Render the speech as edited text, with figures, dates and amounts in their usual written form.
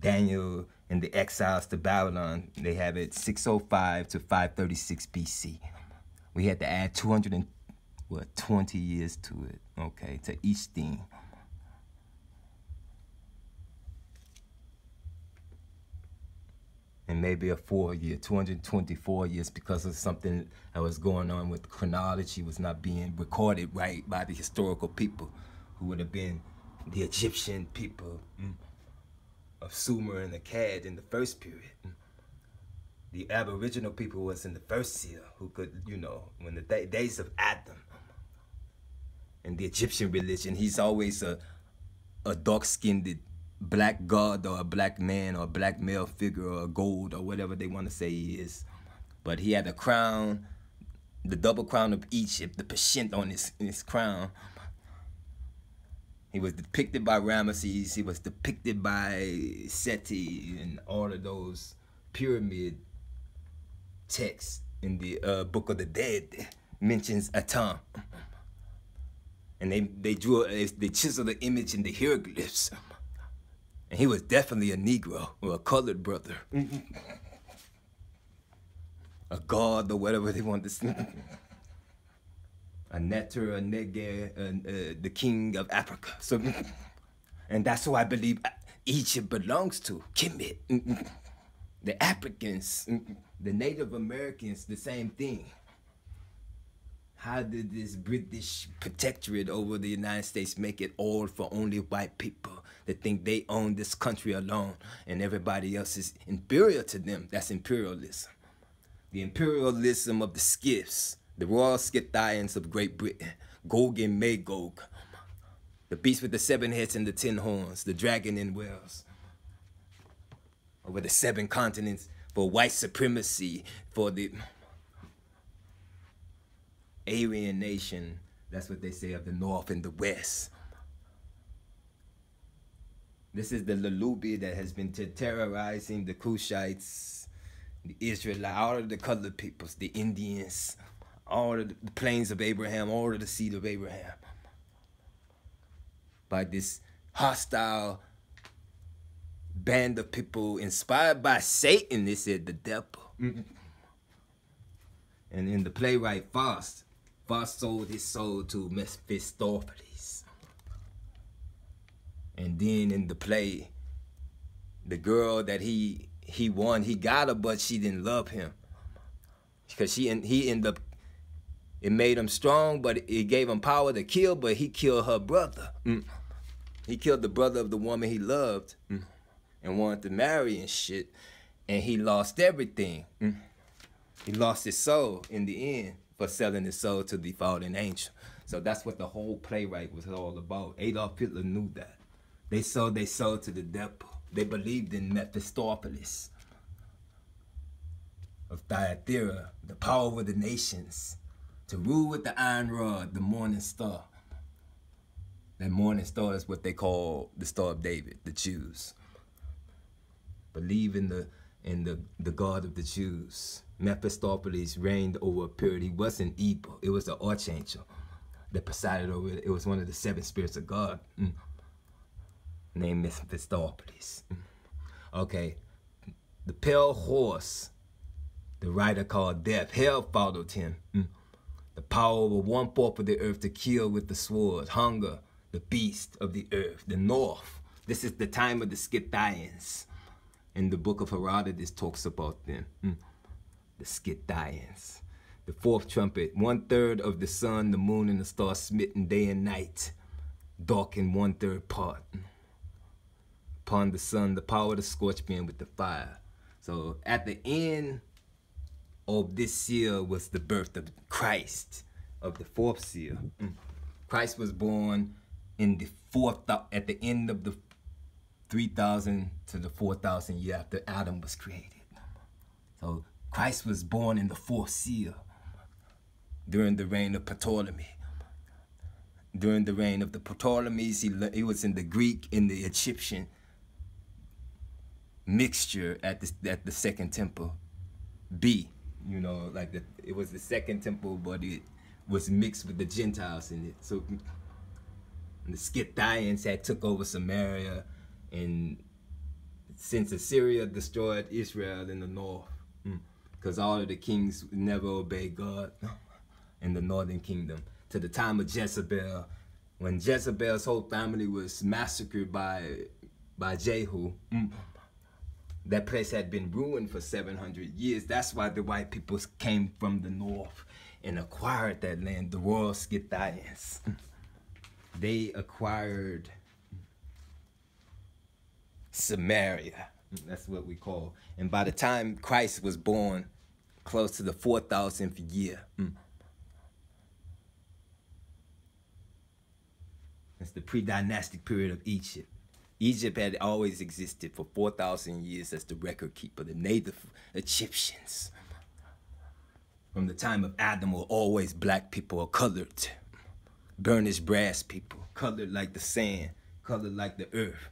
Daniel and the exiles to Babylon, they have it 605 to 536 BC. We had to add 220 years to it, okay, to each theme. And maybe a 224 years, because of something that was going on with chronology was not being recorded right by the historical people, who would have been the Egyptian people of Sumer and Akkad in the first period. The Aboriginal people was in the first seal, who could, you know, when the days of Adam. And the Egyptian religion, he's always a dark-skinned black god or a black man or a black male figure or a gold or whatever they want to say he is. But he had a crown, the double crown of Egypt, the Peshent on his crown. He was depicted by Ramesses, he was depicted by Seti, and all of those pyramid texts in the Book of the Dead mentions Atum. And they chiseled the image in the hieroglyphs. And he was definitely a Negro or a colored brother. A god or whatever they want to say. A Neter, a Neger, the king of Africa. So, and that's who I believe Egypt belongs to, Kemet. The Africans, the Native Americans, the same thing. How did this British protectorate over the United States make it all for only white people that think they own this country alone and everybody else is inferior to them? That's imperialism. The imperialism of the Scyths, the Royal Scythians of Great Britain, Gog and Magog, the beast with the 7 heads and the 10 horns, the dragon in Wales, over the 7 continents, for white supremacy, for the Aryan nation. That's what they say of the North and the West. This is the Lalubi that has been terrorizing the Kushites, the Israelites, all of the colored peoples, the Indians, all of the plains of Abraham, all of the seed of Abraham. By this hostile band of people inspired by Satan, they said the devil. And in the playwright Faust sold his soul to Mephistopheles. And then in the play, the girl that he won, he got her, but she didn't love him. Because he ended up, it made him strong, but it gave him power to kill, but he killed her brother. He killed the brother of the woman he loved and wanted to marry and shit. And he lost everything. He lost his soul in the end for selling his soul to the fallen angel. So that's what the whole playwright was all about. Adolf Hitler knew that. They sold their soul to the devil. They believed in Mephistopheles of Thyatira, the power of the nations, to rule with the iron rod, the morning star. That morning star is what they call the Star of David, the Jews. Believe in the God of the Jews. Mephistopheles reigned over a period. He wasn't evil. It was the archangel that presided over it. It was one of the 7 spirits of God, named Mephistopheles. Okay, the pale horse, the rider called Death, hell followed him. The power over 1/4 of the earth to kill with the sword. Hunger, the beast of the earth. The north. This is the time of the Scythians. In the book of Herodotus talks about them. The Scythians. The 4th trumpet, 1/3 of the sun, the moon, and the stars smitten day and night, darkened 1/3 part. Upon the sun, the power of the scorchman with the fire. So at the end of this seal was the birth of Christ, of the 4th seal. Christ was born in the at the end of the 3,000 to the 4,000 year after Adam was created. So Christ was born in the 4th seal during the reign of Ptolemy. During the reign of the Ptolemies, he was in the Greek, in the Egyptian mixture at the Second Temple B. You know, like it was the Second Temple, but it was mixed with the Gentiles in it. So the Scythians had took over Samaria in since Assyria destroyed Israel in the north, because all of the kings never obeyed God in the northern kingdom, to the time of Jezebel, when Jezebel's whole family was massacred by Jehu. That place had been ruined for 700 years. That's why the white people came from the north and acquired that land, the royal Scythians. They acquired Samaria. That's what we call. And by the time Christ was born, close to the 4,000th year, it's the pre-dynastic period of Egypt. Egypt had always existed for 4,000 years as the record keeper. The native Egyptians, from the time of Adam, were always black people or colored. Burnished brass people, colored like the sand, colored like the earth.